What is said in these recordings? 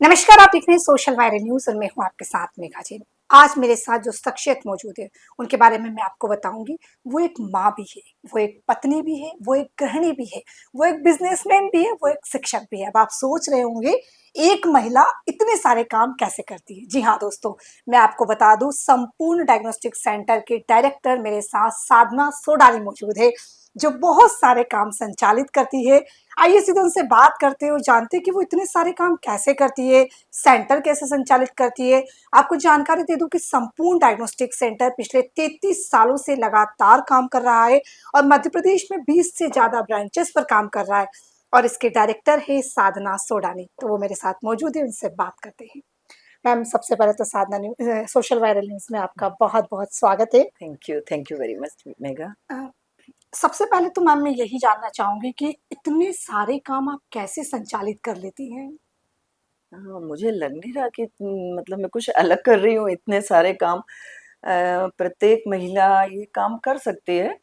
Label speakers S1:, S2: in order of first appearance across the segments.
S1: नमस्कार, आप देख रहे हैं सोशल वायरल न्यूज और मैं हूं आपके साथ मेघा जैन। आज मेरे साथ जो शख्सियत मौजूद है उनके बारे में मैं आपको बताऊंगी। वो एक माँ भी है, वो एक पत्नी भी है, वो एक गृहिणी भी है, वो एक बिजनेसमैन भी है, वो एक शिक्षक भी है। अब आप सोच रहे होंगे एक महिला इतने सारे काम कैसे करती है। जी हाँ दोस्तों, मैं आपको बता दूं, संपूर्ण डायग्नोस्टिक सेंटर के डायरेक्टर मेरे साथ साधना सोडानी मौजूद है, जो बहुत सारे काम संचालित करती है। आइए सीधे उनसे बात करते हैं और जानते हैं कि वो इतने सारे काम कैसे करती है, सेंटर कैसे संचालित करती है। आपको जानकारी दे दूं कि संपूर्ण डायग्नोस्टिक सेंटर पिछले 33 सालों से लगातार काम कर रहा है और मध्य प्रदेश में 20 से ज्यादा ब्रांचेस पर काम कर रहा है। और इसके डायरेक्टर है साधना सोडानी, तो वो मेरे साथ मौजूद है, उनसे बात करते हैं। मैम, सबसे पहले तो साधना न्यूज सोशल वायरल न्यूज में आपका बहुत बहुत स्वागत है।
S2: Thank you very much mega.
S1: सबसे पहले तो मैम मैं यही जानना चाहूंगी कि इतने सारे काम आप कैसे संचालित कर लेती हैं।
S2: हाँ, मुझे लग नहीं रहा कि मतलब मैं कुछ अलग कर रही हूँ। इतने सारे काम प्रत्येक महिला ये काम कर सकती है,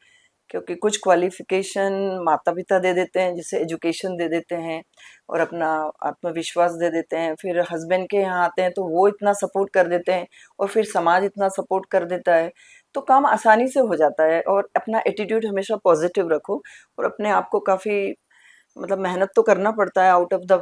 S2: क्योंकि कुछ क्वालिफिकेशन माता पिता दे देते हैं, जैसे एजुकेशन दे देते हैं और अपना आत्मविश्वास दे देते हैं। फिर हस्बैंड के यहाँ आते हैं तो वो इतना सपोर्ट कर देते हैं और फिर समाज इतना सपोर्ट कर देता है, तो काम आसानी से हो जाता है। और अपना एटीट्यूड हमेशा पॉजिटिव रखो और अपने आप को काफ़ी मतलब मेहनत तो करना पड़ता है, आउट ऑफ द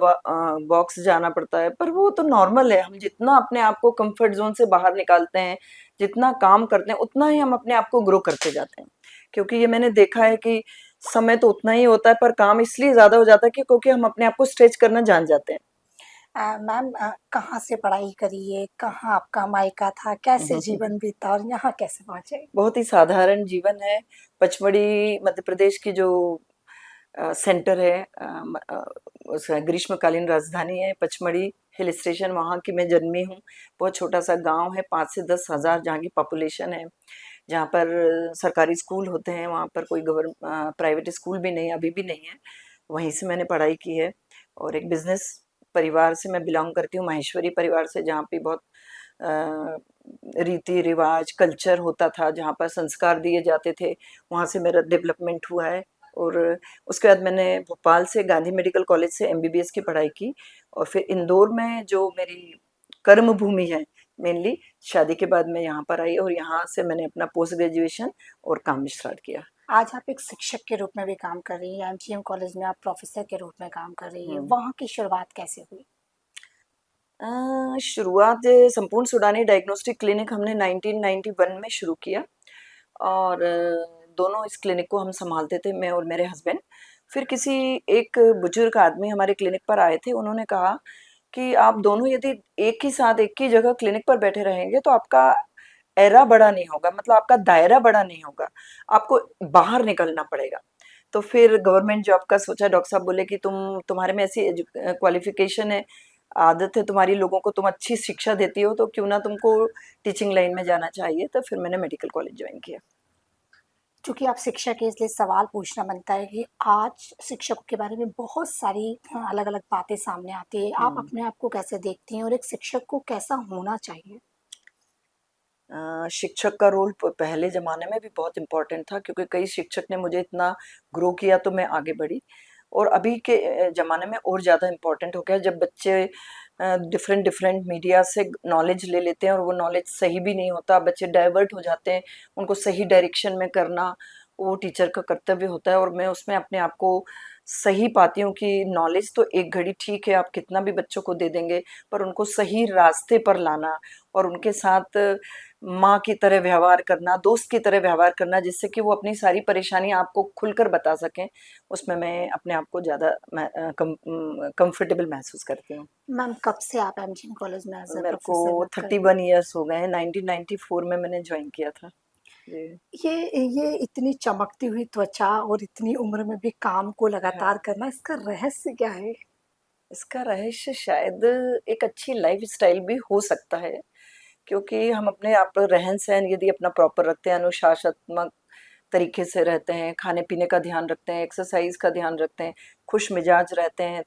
S2: बॉक्स जाना पड़ता है, पर वो तो नॉर्मल है। हम जितना अपने आप को कंफर्ट जोन से बाहर निकालते हैं, जितना काम करते हैं, उतना ही हम अपने आप को ग्रो करते जाते हैं। क्योंकि ये मैंने देखा है कि समय तो उतना ही होता है, पर काम इसलिए ज्यादा हो जाता है कि क्योंकि हम अपने आप को स्ट्रेच करना जान जाते हैं।
S1: मैम, कहाँ से पढ़ाई करी है, कहाँ आपका मायका था, कैसे जीवन बीता और यहाँ कैसे पहुंचे।
S2: बहुत ही साधारण जीवन है। पचमढ़ी मध्य प्रदेश की जो सेंटर है, ग्रीष्मकालीन राजधानी है पचमढ़ी हिल स्टेशन, वहाँ की मैं जन्मी हूँ। बहुत छोटा सा गांव है, 5 से 10 हज़ार जहाँ की पॉपुलेशन है। जहाँ पर सरकारी स्कूल होते हैं, वहाँ पर कोई प्राइवेट स्कूल भी नहीं, अभी भी नहीं है। वहीं से मैंने पढ़ाई की है। और एक बिजनेस परिवार से मैं बिलोंग करती हूँ, माहेश्वरी परिवार से, जहाँ पे बहुत रीति रिवाज कल्चर होता था, जहाँ पर संस्कार दिए जाते थे। वहाँ से मेरा डेवलपमेंट हुआ है। और उसके बाद मैंने भोपाल से गांधी मेडिकल कॉलेज से एमबीबीएस की पढ़ाई की। और फिर इंदौर में जो मेरी कर्म भूमि है मेनली, शादी के बाद मैं यहाँ पर आई और यहाँ से मैंने अपना पोस्ट ग्रेजुएशन और काम स्टार्ट किया।
S1: आज आप एक शिक्षक के रूप में भी काम कर रही हैं, एमजीएम कॉलेज में आप प्रोफेसर के रूप में काम कर रही है।
S2: हम्म।
S1: वहाँ की शुरुआत कैसे हुई।
S2: शुरुआत संपूर्ण सुडानी डायग्नोस्टिक क्लिनिक हमने 1991 में शुरू किया। और दोनों इस क्लिनिक को हम संभालते थे, मैं और मेरे हस्बैंड। फिर किसी एक बुजुर्ग आदमी हमारे क्लिनिक पर आए थे, उन्होंने कहा कि आप दोनों यदि एक ही साथ एक ही जगह क्लिनिक पर बैठे रहेंगे तो आपका एरा बड़ा नहीं होगा, मतलब आपका दायरा बड़ा नहीं होगा, आपको बाहर निकलना पड़ेगा। तो फिर गवर्नमेंट जॉब का सोचा। डॉक्टर साहब बोले कि तुम्हारे में ऐसी क्वालिफिकेशन है, आदत है तुम्हारी, लोगों को तुम अच्छी शिक्षा देती हो, तो क्यों ना तुमको टीचिंग लाइन में जाना चाहिए। तो फिर मैंने मेडिकल कॉलेज ज्वाइन किया।
S1: चूंकि आप शिक्षक है इसलिए सवाल पूछना बनता है कि आज शिक्षकों के बारे में बहुत सारी अलग अलग बातें सामने आती है। आप
S2: हम्म।
S1: अपने आप को कैसे देखती हैं और एक शिक्षक को कैसा होना चाहिए।
S2: शिक्षक का रोल पहले ज़माने में भी बहुत इम्पोर्टेंट था, क्योंकि कई शिक्षक ने मुझे इतना ग्रो किया तो मैं आगे बढ़ी। और अभी के ज़माने में और ज़्यादा इम्पोर्टेंट हो गया, जब बच्चे डिफरेंट डिफरेंट मीडिया से नॉलेज ले लेते हैं और वो नॉलेज सही भी नहीं होता, बच्चे डाइवर्ट हो जाते हैं। उनको सही डायरेक्शन में करना वो टीचर का कर्तव्य होता है। और मैं उसमें अपने आप को सही पाती हूँ कि नॉलेज तो एक घड़ी ठीक है, आप कितना भी बच्चों को दे देंगे, पर उनको सही रास्ते पर लाना और उनके साथ माँ की तरह व्यवहार करना, दोस्त की तरह व्यवहार करना, जिससे कि वो अपनी सारी परेशानी आपको खुलकर बता सकें, उसमें मैं अपने आप को ज़्यादा कंफर्टेबल महसूस करती हूँ।
S1: मैम, कब से आप एमजीएम कॉलेज में एज ए
S2: मेरे को
S1: प्रोफेसर वर्क कर रही
S2: 31 ईयर्स हो गए हैं, 1994 में मैंने ज्वाइन किया था जी।
S1: हैं। ये इतनी चमकती हुई त्वचा और इतनी उम्र में भी काम को लगातार
S2: हाँ,
S1: करना, इसका रहस्य क्या है।
S2: इसका रहस्य शायद एक अच्छी लाइफ स्टाइल भी हो सकता है, क्योंकि हम अपने आप पर रहन सहन यदि अपना प्रॉपर रखते हैं, अनुशासनात्मक तरीके से रहते हैं, खाने पीने का ध्यान रखते हैं, एक्सरसाइज का ध्यान रखते हैं, खुश मिजाज रहते हैं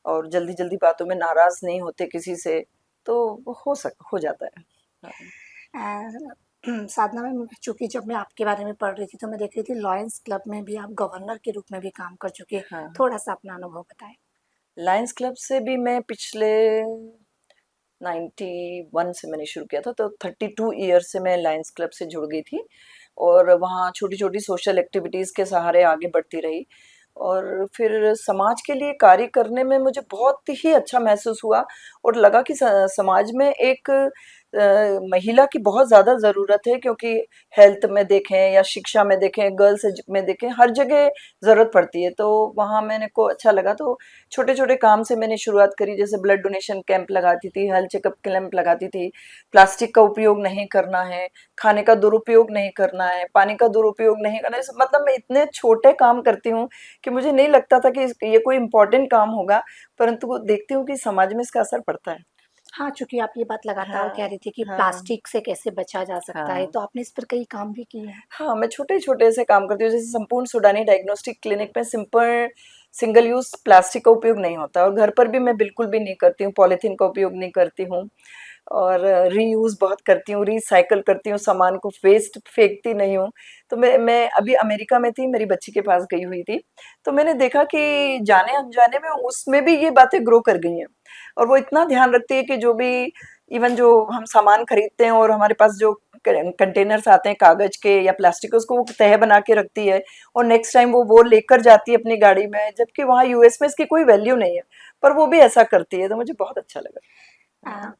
S2: और जल्दी जल्दी बातों में नाराज नहीं होते किसी से, तो वो हो जाता है। हाँ।
S1: साधना में चूंकि जब मैं आपके बारे में पढ़ रही थी तो मैं देख रही थी लॉयंस क्लब में भी आप गवर्नर के रूप में भी काम कर चुके हैं।
S2: हाँ।
S1: थोड़ा सा अपना अनुभव बताएं।
S2: लायंस क्लब से भी मैं पिछले 91 से मैंने शुरू किया था, तो 32 ईयर से मैं लायंस क्लब से जुड़ गई थी और वहाँ छोटी-छोटी सोशल एक्टिविटीज़ के सहारे आगे बढ़ती रही और फिर समाज के लिए कार्य करने में मुझे बहुत ही अच्छा महसूस हुआ और लगा कि समाज में एक महिला की बहुत ज़्यादा ज़रूरत है, क्योंकि हेल्थ में देखें या शिक्षा में देखें, गर्ल्स में देखें, हर जगह ज़रूरत पड़ती है। तो वहाँ मैंने को अच्छा लगा, तो छोटे-छोटे काम से मैंने शुरुआत करी, जैसे ब्लड डोनेशन कैंप लगाती थी, हेल्थ चेकअप कैंप लगाती थी, प्लास्टिक का उपयोग नहीं करना है, खाने का दुरुपयोग नहीं करना है, पानी का दुरुपयोग नहीं करना है। मतलब मैं इतने छोटे काम करती हूँ कि मुझे नहीं लगता था कि ये कोई इम्पोर्टेंट काम होगा, परंतु देखती हूँ कि समाज में इसका असर पड़ता है।
S1: हाँ, चूँकि आप ये बात लगातार कह
S2: हाँ,
S1: रही थी कि
S2: हाँ,
S1: प्लास्टिक से कैसे बचा जा सकता है,
S2: हाँ।
S1: तो आपने इस पर कई काम भी किए हैं।
S2: हाँ, मैं छोटे-छोटे से काम करती हूँ, जैसे संपूर्ण सूडानी डायग्नोस्टिक क्लिनिक में सिंपल सिंगल यूज़ प्लास्टिक का उपयोग नहीं होता और घर पर भी मैं बिल्कुल भी नहीं करती हूँ, पॉलीथीन का उपयोग नहीं करती हूँ और रीयूज़ बहुत करती हूँ, रिसाइकिल करती हूँ, सामान को वेस्ट फेंकती नहीं हूँ। तो मैं अभी अमेरिका में थी, मेरी बच्ची के पास गई हुई थी, तो मैंने देखा कि जाने-अनजाने में उसमें भी ये बातें ग्रो कर गई हैं और वो इतना ध्यान रखती है कि जो भी इवन जो हम सामान खरीदते हैं और हमारे पास जो कंटेनर्स आते हैं कागज के या प्लास्टिक के, उसको वो तह बना के रखती है और नेक्स्ट टाइम वो लेकर जाती है अपनी गाड़ी में, जबकि वहाँ यूएस में इसकी कोई वैल्यू नहीं है, पर वो भी ऐसा करती है, तो मुझे बहुत अच्छा लगा।
S1: अ,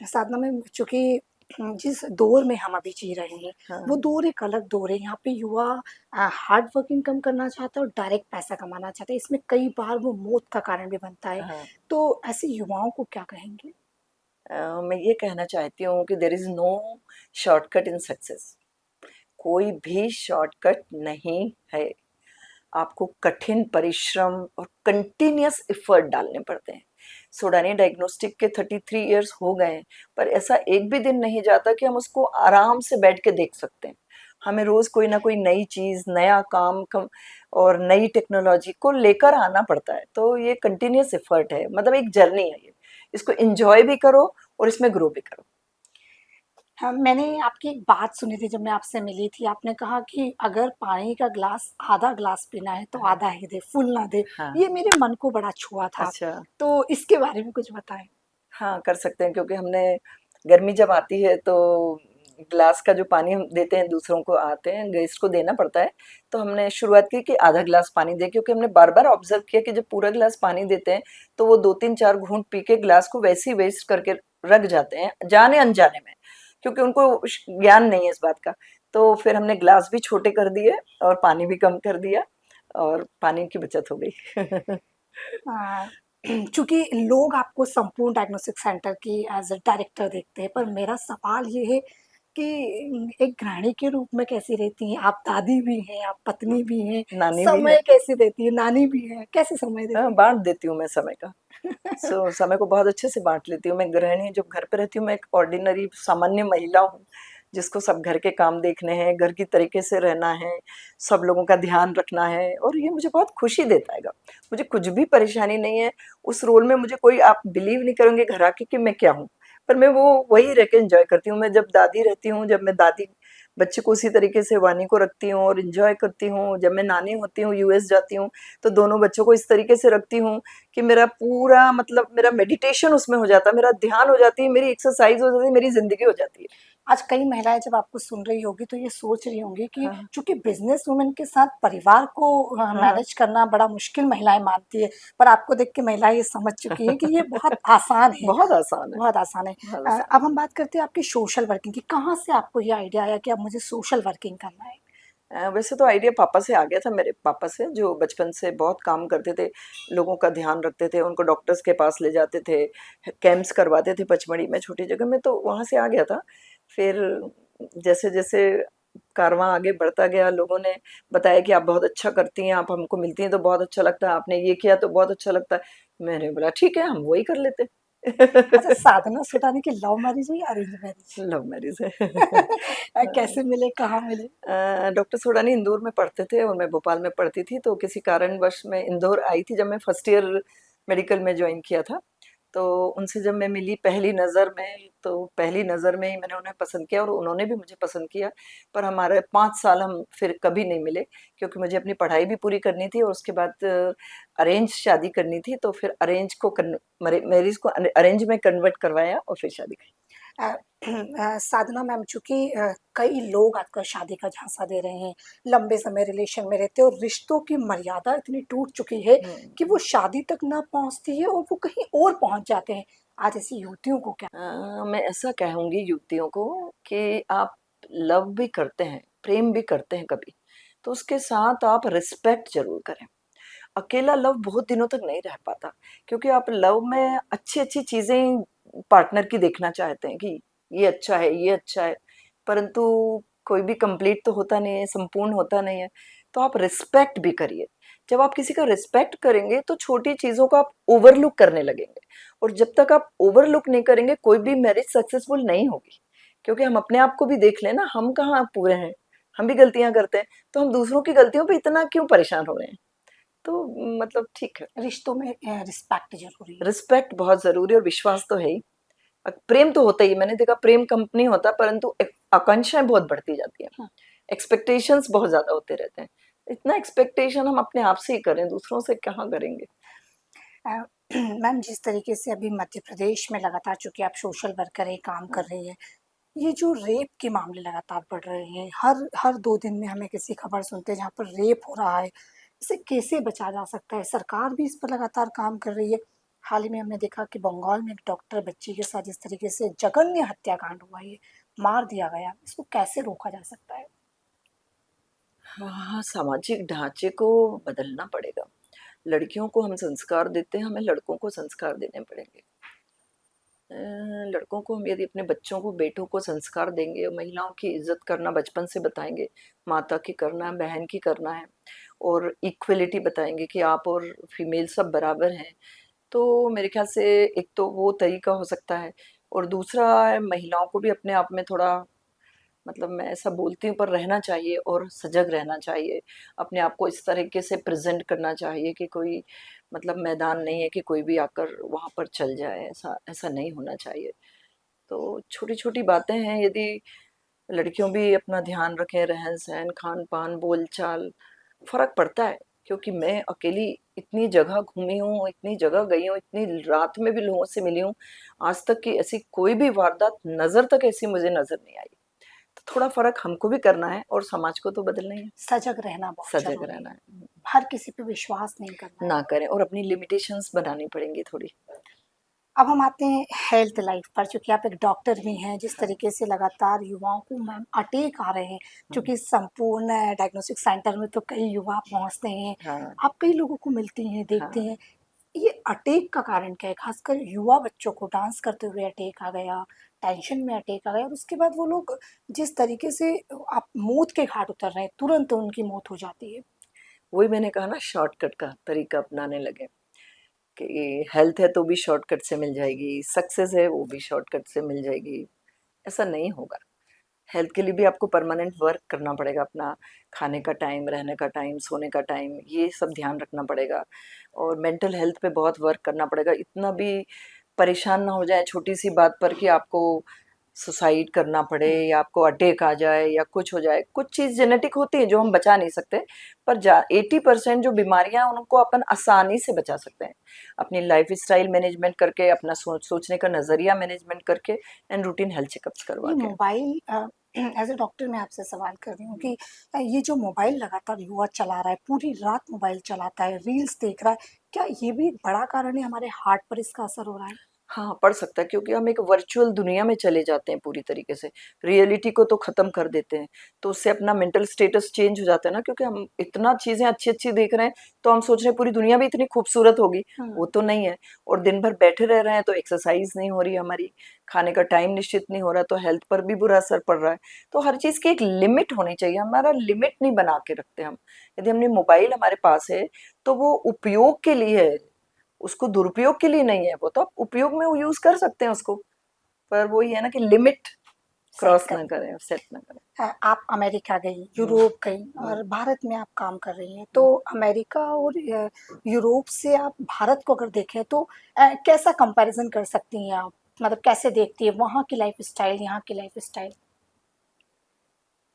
S1: साधना मैम, चूँकि जिस दौर में हम अभी जी रहे हैं, वो
S2: हाँ,
S1: दौर एक अलग दौर है। यहाँ पे युवा हार्ड वर्किंग कम करना चाहता है और डायरेक्ट पैसा कमाना चाहता है। इसमें कई बार वो मौत का कारण भी बनता है।
S2: हाँ।
S1: तो ऐसे युवाओं को क्या कहेंगे?
S2: मैं ये कहना चाहती हूँ कि there is no shortcut in success. कोई भी शॉर्टकट नहीं है। आपको कठिन परिश्रम और कंटिन्यूअस एफर्ट डालने पड़ते हैं। सोडानी डायग्नोस्टिक के 33 इयर्स हो गए हैं, पर ऐसा एक भी दिन नहीं जाता कि हम उसको आराम से बैठ के देख सकते हैं। हमें रोज़ कोई ना कोई नई चीज़, नया काम कम और नई टेक्नोलॉजी को लेकर आना पड़ता है। तो ये कंटिन्यूअस एफर्ट है, मतलब एक जर्नी है ये। इसको एन्जॉय भी करो और इसमें ग्रो भी करो।
S1: हाँ, मैंने आपकी एक बात सुनी थी जब मैं आपसे मिली थी। आपने कहा कि अगर पानी का ग्लास आधा ग्लास पीना है तो
S2: हाँ,
S1: आधा ही दे, फुल ना दे।
S2: हाँ।
S1: ये मेरे मन को बड़ा छुआ था।
S2: अच्छा।
S1: तो इसके बारे में कुछ बताएँ?
S2: हाँ, कर सकते हैं, क्योंकि हमने गर्मी जब आती है तो ग्लास का जो पानी हम देते हैं दूसरों को, आते हैं गेस्ट को देना पड़ता है, तो हमने शुरुआत की कि आधा ग्लास पानी दें, क्योंकि हमने बार-बार ऑब्ज़र्व किया कि जब पूरा ग्लास पानी देते हैं तो वो 2-3-4 घूँट पी के ग्लास को वैसे ही वेस्ट करके रख जाते हैं, जाने-अनजाने में, क्योंकि उनको ज्ञान नहीं है इस बात का। तो फिर हमने ग्लास भी छोटे कर दिए और पानी भी कम कर दिया और पानी की बचत हो गई।
S1: अ, चूँकि लोग आपको संपूर्ण डायग्नोस्टिक सेंटर की एज़ अ डायरेक्टर देखते हैं, पर मेरा सवाल ये है कि एक गृहिणी के रूप में कैसी रहती हैं? आप दादी भी हैं, आप पत्नी भी हैं,
S2: नानी भी है।
S1: समय कैसे देती हैं? नानी भी हैं, कैसे समय
S2: हाँ,
S1: देती हैं?
S2: बाँट देती हूँ मैं समय का। समय को बहुत अच्छे से बाँट लेती हूँ। मैं गृहिणी जब घर पे रहती हूँ, मैं एक ऑर्डिनरी सामान्य महिला हूँ, जिसको सब घर के काम देखने हैं, घर की तरीके से रहना है, सब लोगों का ध्यान रखना है और ये मुझे बहुत खुशी देता हैगा। मुझे कुछ भी परेशानी नहीं है, उस रोल में मुझे कोई, आप बिलीव नहीं करोगे घर आके कि मैं क्या हूँ, पर मैं वो वही रह के एन्जॉय करती हूँ। मैं जब दादी रहती हूँ, जब मैं दादी बच्चे को उसी तरीके से वानी को रखती हूँ और एन्जॉय करती हूँ। जब मैं नानी होती हूँ, यूएस जाती हूँ, तो दोनों बच्चों को इस तरीके से रखती हूँ कि मेरा पूरा मतलब मेरा मेडिटेशन उसमें हो जाता है, मेरा ध्यान हो जाती है, मेरी एक्सरसाइज़ हो जाती है, मेरी ज़िंदगी हो जाती है।
S1: आज कई महिलाएँ जब आपको सुन रही होंगी तो ये सोच रही होंगी कि
S2: हाँ,
S1: चूँकि बिज़नेस वुमन के साथ परिवार को
S2: हाँ।
S1: मैनेज करना बड़ा मुश्किल महिलाएँ मानती है, पर आपको देख के महिलाएँ ये समझ चुकी हैं कि ये बहुत आसान है,
S2: बहुत आसान है,
S1: बहुत आसान है।
S2: बहुत आसान
S1: अब हम बात करते हैं आपकी सोशल वर्किंग की। कहाँ से आपको ये आइडिया आया कि अब मुझे सोशल वर्किंग करना है?
S2: वैसे तो आइडिया पापा से आ गया था, मेरे पापा से, जो बचपन से बहुत काम करते थे, लोगों का ध्यान रखते थे, उनको डॉक्टर्स के पास ले जाते थे, कैंप्स करवाते थे पचमढ़ी में, छोटी जगह में, तो वहाँ से आ गया था। फिर जैसे-जैसे कारवां आगे बढ़ता गया, लोगों ने बताया कि आप बहुत अच्छा करती हैं, आप हमको मिलती हैं तो बहुत अच्छा लगता है, आपने ये किया तो बहुत अच्छा लगता है। मैंने बोला ठीक है, हम वही कर लेते
S1: अच्छा,
S2: हैं।
S1: साधना सुडानी की लव मैरिज है या अरेंज मैरिज?
S2: लव मैरिज है।
S1: कैसे मिले, कहाँ मिले?
S2: डॉक्टर सोडानी इंदौर में पढ़ते थे और मैं भोपाल में पढ़ती थी, तो किसी कारणवश मैं इंदौर आई थी जब मैं फर्स्ट ईयर मेडिकल में जॉइन किया था। तो उनसे जब मैं मिली पहली नज़र में, तो पहली नज़र में ही मैंने उन्हें पसंद किया और उन्होंने भी मुझे पसंद किया। पर हमारे 5 साल हम फिर कभी नहीं मिले, क्योंकि मुझे अपनी पढ़ाई भी पूरी करनी थी और उसके बाद अरेंज शादी करनी थी, तो फिर मैरिज को अरेंज में कन्वर्ट करवाया और फिर शादी की।
S1: साधना मैम, चूंकि कई लोग आजकल शादी का झांसा दे रहे हैं, लंबे समय रिलेशन में रहते हैं और रिश्तों की मर्यादा इतनी टूट चुकी है कि वो शादी तक ना पहुंचती है और वो कहीं और पहुंच जाते हैं। आज ऐसी युवतियों को क्या?
S2: मैं ऐसा कहूँगी युवतियों को कि आप लव भी करते हैं, प्रेम भी करते हैं कभी, तो उसके साथ आप रिस्पेक्ट ज़रूर करें। अकेला लव बहुत दिनों तक नहीं रह पाता, क्योंकि आप लव में अच्छी-अच्छी चीज़ें पार्टनर की देखना चाहते हैं कि ये अच्छा है, परंतु कोई भी कंप्लीट तो होता नहीं है, संपूर्ण होता नहीं है। तो आप रिस्पेक्ट भी करिए। जब आप किसी का रिस्पेक्ट करेंगे, तो छोटी चीज़ों को आप ओवरलुक करने लगेंगे और जब तक आप ओवरलुक नहीं करेंगे, कोई भी मैरिज सक्सेसफुल नहीं होगी। क्योंकि हम अपने आप को भी देख लें ना, हम कहाँ पूरे हैं, हम भी गलतियाँ करते हैं, तो हम दूसरों की गलतियों पे इतना क्यों परेशान हो रहे हैं? तो मतलब ठीक है,
S1: रिश्तों में रिस्पेक्ट जरूरी है।
S2: रिस्पेक्ट बहुत ज़रूरी है और विश्वास तो है ही। प्रेम तो होता ही है, मैंने देखा प्रेम कम नहीं होता, परंतु आकांक्षाएँ बहुत बढ़ती जाती हैं।
S1: हाँ।
S2: एक्सपेक्टेशंस बहुत ज़्यादा होते रहते हैं। इतना एक्सपेक्टेशन हम अपने आप से ही करें, दूसरों से कहाँ करेंगे?
S1: अ, मैम, जिस तरीके से अभी मध्य प्रदेश में लगातार, चूंकि आप सोशल वर्कर हैं, काम कर
S2: हुँ।
S1: रही हैं, ये जो रेप के मामले लगातार बढ़ रहे हैं, हर हर 2 दिन में हमें किसी खबर सुनते हैं जहाँ पर रेप हो रहा है। इसे कैसे बचा जा सकता है? सरकार भी इस पर लगातार काम कर रही है। हाल ही में हमने देखा कि बंगाल में एक डॉक्टर बच्ची के साथ जिस तरीके से जघन्य हत्याकांड हुआ, ये मार दिया गया, इसको कैसे रोका जा सकता है?
S2: हाँ, सामाजिक ढाँचे को बदलना पड़ेगा। लड़कियों को हम संस्कार देते हैं, हमें लड़कों को संस्कार देने पड़ेंगे। लड़कों को हम यदि अपने बच्चों को, बेटों को संस्कार देंगे और महिलाओं की इज़्ज़त करना बचपन से बताएँगे, माता की करना है, बहन की करना है और इक्वलिटी बताएँगे कि आप और फीमेल सब बराबर हैं, तो मेरे ख़्याल से एक तो वो तरीका हो सकता है और दूसरा है महिलाओं को भी अपने आप में थोड़ा, मतलब मैं ऐसा बोलती हूँ पर रहना चाहिए और सजग रहना चाहिए। अपने आप को इस तरीके से प्रेज़ेंट करना चाहिए कि कोई मतलब मैदान नहीं है कि कोई भी आकर वहाँ पर चल जाए, ऐसा ऐसा नहीं होना चाहिए। तो छोटी-छोटी बातें हैं, यदि लड़कियों भी अपना ध्यान रखें, रहन-सहन, खान-पान, बोलचाल, फ़र्क पड़ता है। क्योंकि मैं अकेली इतनी जगह घूमी हूँ, इतनी जगह गई हूँ, इतनी रात में भी लोगों से मिली हूँ, आज तक की ऐसी कोई भी वारदात नज़र तक ऐसी मुझे नज़र नहीं आई। तो थोड़ा फ़र्क हमको भी करना है और समाज को तो बदलना ही है,
S1: सजग रहना बहुत
S2: सजग
S1: ज़रूरी
S2: रहना
S1: है।
S2: है।
S1: हर किसी पे विश्वास नहीं करना है।
S2: ना करें और अपनी लिमिटेशंस बनानी पड़ेंगी थोड़ी।
S1: अब हम आते हैं हेल्थ लाइफ पर, चूँकि आप एक डॉक्टर भी हैं, जिस
S2: हाँ,
S1: तरीके से लगातार युवाओं को मैम अटैक आ रहे हैं,
S2: हाँ,
S1: चूँकि संपूर्ण डायग्नोस्टिक सेंटर में तो कई युवा पहुँचते हैं,
S2: हाँ,
S1: आप कई लोगों को मिलती हैं, देखते
S2: हाँ।
S1: हैं, ये अटैक का कारण क्या है? खासकर युवा बच्चों को डांस करते हुए अटैक आ गया, टेंशन में अटैक आ गया और उसके बाद वो लोग जिस तरीके से आप मौत के घाट उतर रहे हैं, तुरंत उनकी मौत हो जाती है।
S2: वही मैंने कहा ना, शॉर्टकट का तरीका अपनाने लगे कि हेल्थ है तो भी शॉर्टकट से मिल जाएगी, सक्सेस है वो भी शॉर्टकट से मिल जाएगी, ऐसा नहीं होगा। हेल्थ के लिए भी आपको परमानेंट वर्क करना पड़ेगा, अपना खाने का टाइम, रहने का टाइम, सोने का टाइम, ये सब ध्यान रखना पड़ेगा और मेंटल हेल्थ पे बहुत वर्क करना पड़ेगा। इतना भी परेशान ना हो जाएँ छोटी-सी बात पर कि आपको सुसाइड करना पड़े
S1: हुँ।
S2: या आपको अटैक आ जाए या कुछ हो जाए। कुछ चीज़ जेनेटिक होती है जो हम बचा नहीं सकते, पर जा 80% जो बीमारियाँ हैं उनको अपन आसानी से बचा सकते हैं। अपनी लाइफ़स्टाइल मैनेजमेंट करके, अपना सोचने का नज़रिया मैनेजमेंट करके एंड रूटीन हेल्थ चेकअप्स करवा
S1: ये
S2: के।
S1: मोबाइल एज़ अ डॉक्टर मैं आपसे सवाल कर रही हूँ कि ये जो मोबाइल लगातार युवा चला रहा है, पूरी रात मोबाइल चलाता है, रील्स देख रहा है, क्या ये भी एक बड़ा कारण है हमारे हार्ट पर इसका असर हो रहा है?
S2: हाँ, पड़ सकता है क्योंकि हम एक वर्चुअल दुनिया में चले जाते हैं पूरी तरीके से। रियलिटी को तो ख़त्म कर देते हैं, तो उससे अपना मेंटल स्टेटस चेंज हो जाता है ना, क्योंकि हम इतना चीज़ें अच्छी-अच्छी देख रहे हैं, तो हम सोच रहे हैं पूरी दुनिया भी इतनी खूबसूरत होगी,
S1: हुँ।
S2: वो तो नहीं है। और दिन भर बैठे रह रहे हैं तो एक्सरसाइज़ नहीं हो रही है हमारी, खाने का टाइम निश्चित नहीं हो रहा, तो हेल्थ पर भी बुरा असर पड़ रहा है। तो हर चीज़ की एक लिमिट होनी चाहिए, हमारा लिमिट नहीं बना के रखते हम। यदि हमने मोबाइल हमारे पास है, तो वो उपयोग के लिए है, उसको दुरुपयोग के लिए नहीं है, वो तो आप उपयोग में यूज़ कर सकते हैं उसको, पर वही है ना कि लिमिट
S1: सेट
S2: क्रॉस
S1: कर
S2: ना करें, सेट ना करें।
S1: आप अमेरिका गई, यूरोप गई और भारत में आप काम कर रही हैं। तो अमेरिका और यूरोप से आप भारत को अगर देखें तो कैसा कंपैरिजन कर सकती हैं आप? मतलब कैसे देखती है वहाँ की लाइफ़स्टाइल, यहाँ की लाइफ़स्टाइल?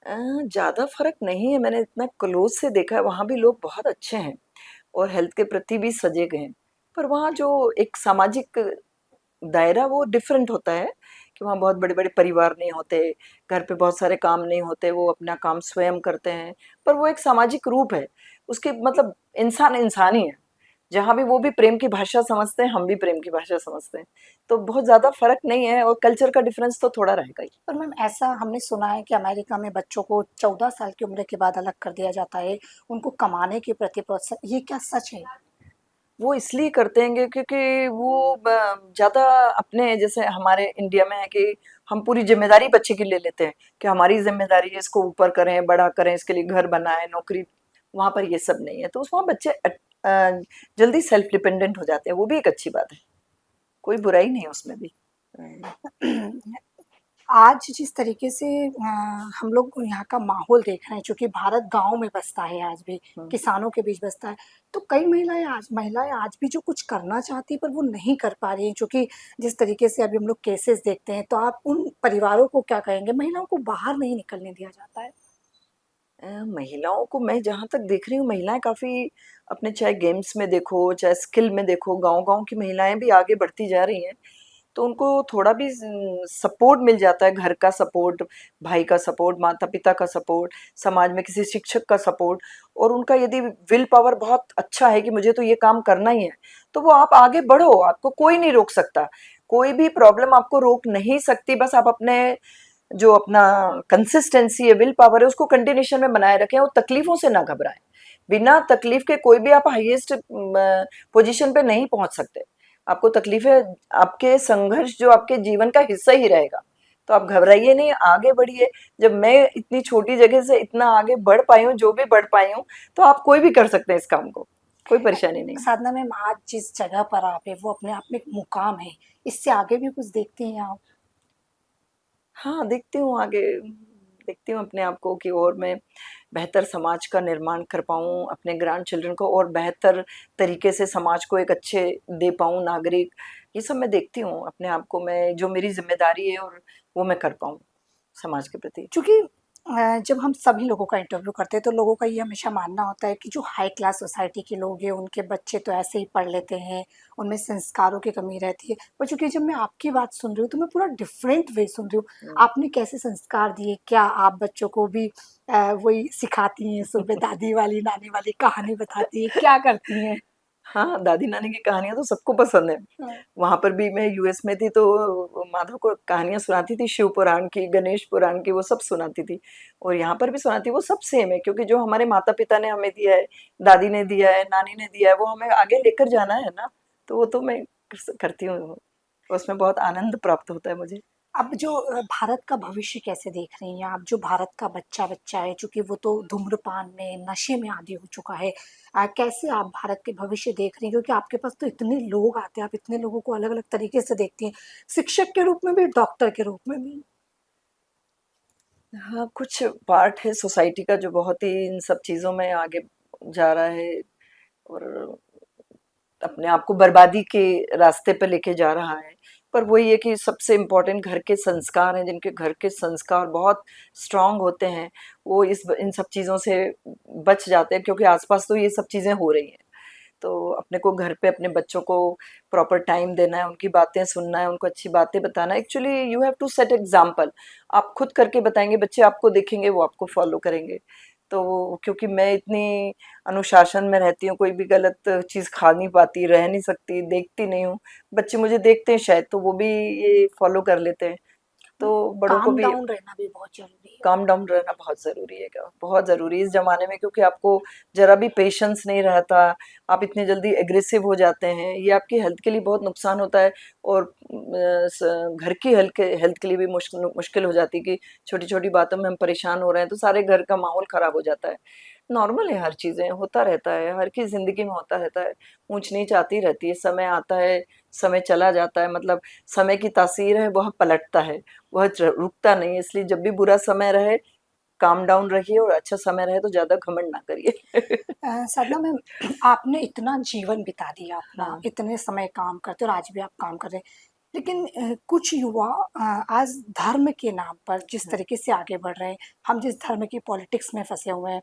S2: अ, ज़्यादा फ़र्क नहीं है, मैंने इतना क्लोज़ से देखा है, वहाँ भी लोग बहुत अच्छे हैं और हेल्थ के प्रति भी सजग हैं। पर वहाँ जो एक सामाजिक दायरा वो डिफरेंट होता है कि वहाँ बहुत बड़े-बड़े परिवार नहीं होते, घर पे बहुत सारे काम नहीं होते, वो अपना काम स्वयं करते हैं। पर वो एक सामाजिक रूप है, उसके मतलब इंसान इंसान ही है। जहाँ भी वो भी प्रेम की भाषा समझते हैं, हम भी प्रेम की भाषा समझते हैं। तो बहुत ज़्यादा फ़र्क नहीं है और कल्चर का डिफरेंस तो थोड़ा रहेगा ही।
S1: पर मैम ऐसा हमने सुना है कि अमेरिका में बच्चों को 14 साल की उम्र के बाद अलग कर दिया जाता है, उनको कमाने के प्रति प्रोत्साहन, ये क्या सच है?
S2: वो इसलिए करते हैं क्योंकि वो ज़्यादा अपने जैसे हमारे इंडिया में है कि हम पूरी जिम्मेदारी बच्चे की ले लेते हैं कि हमारी जिम्मेदारी है इसको ऊपर करें, बड़ा करें, इसके लिए घर बनाएं, नौकरी। वहाँ पर ये सब नहीं है, तो वहाँ बच्चे जल्दी सेल्फ डिपेंडेंट हो जाते हैं, वो भी एक अच्छी बात है, कोई बुराई नहीं है उसमें भी।
S1: आज जिस तरीके से हम लोग यहाँ का माहौल देख रहे हैं, चूँकि भारत गाँव में बसता है आज भी,
S2: हम्म।
S1: किसानों के बीच बसता है, तो कई महिलाएँ आज भी जो कुछ करना चाहती हैं पर वो नहीं कर पा रही हैं, चूँकि जिस तरीके से अभी हम लोग केसेस देखते हैं, तो आप उन परिवारों को क्या कहेंगे? महिलाओं को बाहर नहीं निकलने दिया जाता है।
S2: महिलाओं को मैं जहाँ तक देख रही हूँ, महिलाएं काफ़ी अपने चाहे गेम्स में देखो, चाहे स्किल में देखो, गाँव-गाँव की महिलाएं भी आगे बढ़ती जा रही हैं। तो उनको थोड़ा भी सपोर्ट मिल जाता है, घर का सपोर्ट, भाई का सपोर्ट, माता-पिता का सपोर्ट, समाज में किसी शिक्षक का सपोर्ट, और उनका यदि विल पावर बहुत अच्छा है कि मुझे तो ये काम करना ही है, तो वो आप आगे बढ़ो, आपको कोई नहीं रोक सकता। कोई भी प्रॉब्लम आपको रोक नहीं सकती, बस आप अपने जो अपना कंसिस्टेंसी है, विल पावर है, उसको कंटिन्यूशन में बनाए रखें और तकलीफों से ना घबराएं। बिना तकलीफ के कोई भी आप हाईएस्ट पोजीशन पे नहीं पहुंच सकते। आपको तकलीफें, आपके संघर्ष जो आपके जीवन का हिस्सा ही रहेगा। तो आप घबराइए नहीं, आगे बढ़िए। जब मैं इतनी छोटी जगह से इतना आगे बढ़ पाई हूँ, जो भी बढ़ पाई हूँ, तो आप कोई भी कर सकते हैं इस काम को, कोई परेशानी नहीं।
S1: साधना मैम, आज जिस जगह पर आप हैं, वो अपने आप में एक मुकाम है। इससे आगे भी कुछ देखती हैं आप?
S2: हाँ, देखती हूँ आगे, देखती हूँ अपने आप को कि और मैं बेहतर समाज का निर्माण कर पाऊँ, अपने ग्रैंड चिल्ड्रन को और बेहतर तरीके से समाज को एक अच्छे दे पाऊँ नागरिक। ये सब मैं देखती हूँ अपने आप को, मैं जो मेरी ज़िम्मेदारी है और वो मैं कर पाऊँ समाज के प्रति।
S1: चूँकि जब हम सभी लोगों का इंटरव्यू करते हैं तो लोगों का ये हमेशा मानना होता है कि जो हाई क्लास सोसाइटी के लोग हैं उनके बच्चे तो ऐसे ही पढ़ लेते हैं, उनमें संस्कारों की कमी रहती है। पर चूँकि जब मैं आपकी बात सुन रही हूँ तो मैं पूरा डिफरेंट वे सुन रही हूँ।
S2: हुँ।
S1: आपने कैसे संस्कार दिए? क्या आप बच्चों को भी वही सिखाती हैं, सुबह दादी वाली, नानी वाली कहानी बताती हैं, क्या करती हैं?
S2: हाँ, दादी-नानी की कहानियाँ तो सबको पसंद है।
S1: हाँ।
S2: वहाँ पर भी मैं यूएस में थी तो माधव को कहानियाँ सुनाती थी, शिव पुराण की, गणेश पुराण की, वो सब सुनाती थी। और यहाँ पर भी सुनाती, वो सब सेम है क्योंकि जो हमारे माता-पिता ने हमें दिया है, दादी ने दिया है, नानी ने दिया है, वो हमें आगे लेकर जाना है ना, तो वो तो मैं करती हूँ। उसमें बहुत आनंद प्राप्त होता है मुझे।
S1: अब जो भारत का भविष्य कैसे देख रही हैं आप? जो भारत का बच्चा-बच्चा है, चूँकि वो तो धूम्रपान में, नशे में आदी हो चुका है। कैसे आप भारत के भविष्य देख रही हैं? क्योंकि आपके पास तो इतने लोग आते हैं, आप इतने लोगों को अलग-अलग तरीके से देखती हैं, शिक्षक के रूप में भी, डॉक्टर के रूप में भी।
S2: हाँ, कुछ पार्ट है सोसाइटी का जो बहुत ही इन सब चीज़ों में आगे जा रहा है और अपने आप को बर्बादी के रास्ते पे लेके जा रहा है। पर वही है कि सबसे इम्पोर्टेंट घर के संस्कार हैं, जिनके घर के संस्कार बहुत स्ट्रॉन्ग होते हैं, वो इन सब चीज़ों से बच जाते हैं क्योंकि आस-पास तो ये सब चीज़ें हो रही हैं। तो अपने को घर पे अपने बच्चों को प्रॉपर टाइम देना है, उनकी बातें सुनना है, उनको अच्छी बातें बताना है। Actually you have to set example. आप खुद करके बताएँगे, बच्चे आपको देखेंगे, वो आपको फ़ॉलो करेंगे। तो क्योंकि मैं इतनी अनुशासन में रहती हूँ, कोई भी गलत चीज़ खा नहीं पाती, रह नहीं सकती, देखती नहीं हूँ। बच्चे मुझे देखते हैं शायद, तो वो भी ये फ़ॉलो कर लेते हैं। तो बड़ों को
S1: काम
S2: भी
S1: डाउन रहना भी बहुत ज़रूरी है।
S2: काम डाउन रहना बहुत ज़रूरी है क्या, बहुत ज़रूरी है इस ज़माने में क्योंकि आपको ज़रा भी पेशेंस नहीं रहता, आप इतनी जल्दी एग्रेसिव हो जाते हैं, ये आपकी हेल्थ के लिए बहुत नुकसान होता है और घर की हेल्थ के लिए भी मुश्किल हो जाती है कि छोटी-छोटी बातों में हम परेशान हो रहे हैं, तो सारे घर का माहौल ख़राब हो जाता है। नॉर्मल है हर चीज़ें, होता रहता है, हर की ज़िंदगी में होता रहता है, ऊँच-नीच आती रहती है, समय आता है, समय चला जाता है, मतलब समय की तासीर है, वह पलटता है, वह रुकता नहीं है। इसलिए जब भी बुरा समय रहे, काम डाउन रहिए, और अच्छा समय रहे तो ज्यादा घमंड ना करिए।
S1: साधना मैम, आपने इतना जीवन बिता दिया अपना,
S2: हाँ।
S1: इतने समय काम करते हो और आज भी आप काम कर रहे हैं, लेकिन कुछ युवा आज धर्म के नाम पर जिस
S2: हाँ।
S1: तरीके से आगे बढ़ रहे हैं, हम जिस धर्म की पॉलिटिक्स में फंसे हुए हैं,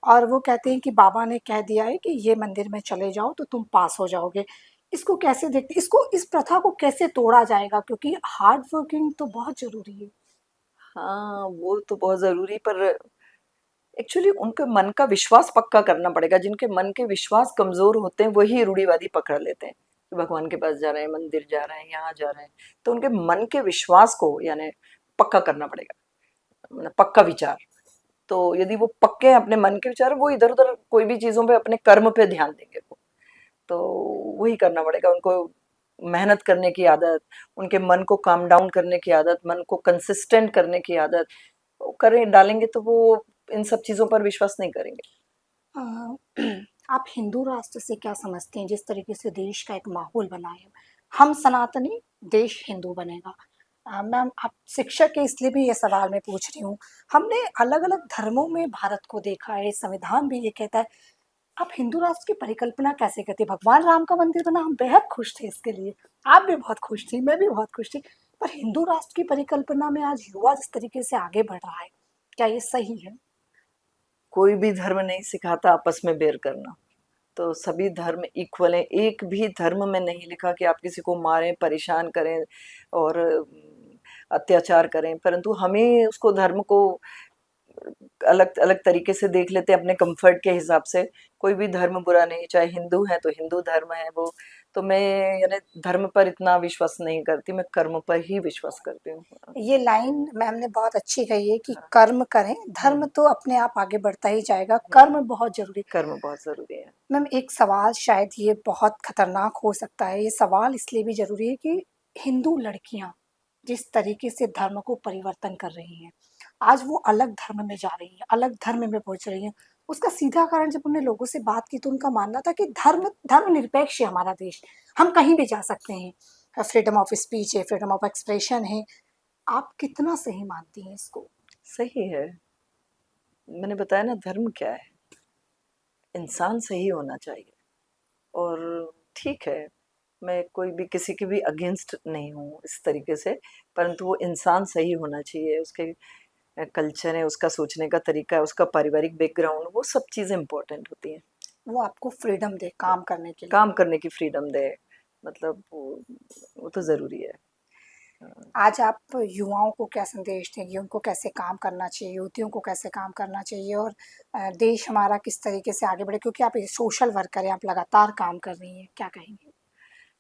S1: और वो कहते हैं कि बाबा ने कह दिया है कि ये मंदिर में चले जाओ तो तुम पास हो जाओगे। इसको कैसे देखते, इसको, इस प्रथा को कैसे तोड़ा जाएगा, क्योंकि हार्ड वर्किंग तो बहुत जरूरी है।
S2: हाँ, वो तो बहुत जरूरी, पर एक्चुअली उनके मन का विश्वास पक्का करना पड़ेगा। जिनके मन के विश्वास कमजोर होते हैं वही रूढ़िवादी पकड़ लेते हैं कि भगवान के पास जा रहे हैं, मंदिर जा रहे हैं, यहाँ जा रहे हैं। तो उनके मन के विश्वास को यानी पक्का करना पड़ेगा, मतलब पक्का विचार। तो यदि वो पक्के हैं अपने मन के विचार, वो इधर उधर कोई भी चीजों पे, अपने कर्म पे ध्यान देंगे वो। तो वही करना पड़ेगा उनको, मेहनत करने की आदत, उनके मन को काम डाउन करने की आदत, मन को कंसिस्टेंट करने की आदत वो करें डालेंगे तो वो इन सब चीजों पर विश्वास नहीं करेंगे।
S1: अ, आप हिंदू राष्ट्र से क्या समझते हैं, जिस तरीके से देश का एक माहौल बना है? हम सनातनी, देश हिंदू बनेगा। मैम, आप शिक्षक हैं इसलिए भी ये सवाल मैं पूछ रही हूँ। हमने अलग-अलग धर्मों में भारत को देखा है, संविधान भी ये कहता है। आप हिंदू राष्ट्र की परिकल्पना कैसे करते हैं? भगवान राम का मंदिर बना, हम बेहद खुश थे इसके लिए। आप भी बहुत खुश थी, मैं भी बहुत खुश थी। पर हिंदू राष्ट्र की परिकल्पना में आज युवा जिस तरीके से आगे बढ़ रहा है, क्या ये सही है?
S2: कोई भी धर्म नहीं सिखाता आपस में बैर करना। तो सभी धर्म इक्वल हैं। एक भी धर्म में नहीं लिखा कि आप किसी को मारें, परेशान करें और अत्याचार करें, परंतु हमें उसको धर्म को अलग अलग तरीके से देख लेते हैं अपने कंफर्ट के हिसाब से। कोई भी धर्म बुरा नहीं, चाहे हिंदू है तो हिंदू धर्म है वो। तो मैं यानी धर्म पर इतना विश्वास नहीं करती, मैं कर्म पर ही विश्वास करती हूँ।
S1: ये लाइन मैम ने बहुत अच्छी कही है कि
S2: हाँ।
S1: कर्म करें, धर्म
S2: हम्म।
S1: तो अपने आप आगे बढ़ता ही जाएगा,
S2: हम्म।
S1: कर्म बहुत जरूरी।
S2: कर्म बहुत जरूरी है।
S1: मैम, एक सवाल, शायद ये बहुत खतरनाक हो सकता है, ये सवाल इसलिए भी जरूरी है कि हिंदू लड़कियां जिस तरीके से धर्म को परिवर्तन कर रही हैं, आज वो अलग धर्म में जा रही हैं, अलग धर्म में पहुंच रही हैं। उसका सीधा कारण, जब हमने लोगों से बात की तो उनका मानना था कि धर्म धर्मनिरपेक्ष है हमारा देश, हम कहीं भी जा सकते हैं, फ्रीडम ऑफ स्पीच है, फ्रीडम ऑफ एक्सप्रेशन है। आप कितना सही मानती हैं इसको?
S2: सही है। मैंने बताया ना, धर्म क्या है, इंसान सही होना चाहिए। और ठीक है, मैं कोई भी किसी के भी अगेंस्ट नहीं हूँ इस तरीके से, परंतु वो इंसान सही होना चाहिए। उसके कल्चर है, उसका सोचने का तरीका है, उसका पारिवारिक बैकग्राउंड, वो सब चीज़ें इम्पोर्टेंट होती हैं।
S1: वो आपको फ्रीडम दे काम करने के लिए।
S2: काम करने की फ्रीडम दे, मतलब वो तो ज़रूरी है।
S1: आज आप युवाओं को क्या संदेश देंगी, उनको कैसे काम करना चाहिए, युवतियों को कैसे काम करना चाहिए, और देश हमारा किस तरीके से आगे बढ़े, क्योंकि आप एक सोशल वर्कर हैं, आप लगातार काम कर रही हैं, क्या कहेंगी?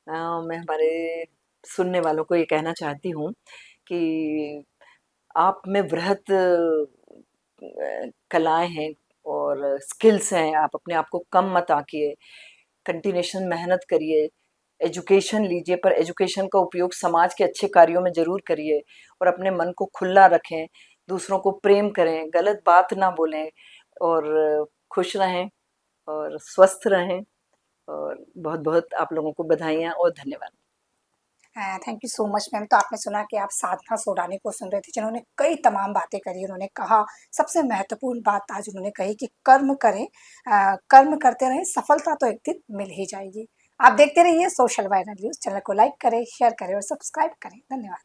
S2: मैं हमारे सुनने वालों को ये कहना चाहती हूँ कि आप में वृहत कलाएं हैं और स्किल्स हैं। आप अपने आप को कम मत आंकिए, कंटिन्यूशन मेहनत करिए, एजुकेशन लीजिए, पर एजुकेशन का उपयोग समाज के अच्छे कार्यों में ज़रूर करिए। और अपने मन को खुला रखें, दूसरों को प्रेम करें, गलत बात ना बोलें, और खुश रहें और स्वस्थ रहें। और बहुत बहुत आप लोगों को बधाइयाँ और धन्यवाद।
S1: Thank you so much ma'am. तो आपने सुना कि आप साधना सोडानी को सुन रहे थे, जिन्होंने कई तमाम बातें करी। उन्होंने कहा, सबसे महत्वपूर्ण बात आज उन्होंने कही कि कर्म करें, कर्म करते रहें, सफलता तो एक दिन मिल ही जाएगी। आप देखते रहिए सोशल वायरल न्यूज़। चैनल को लाइक करें, शेयर करें और सब्सक्राइब करें। धन्यवाद।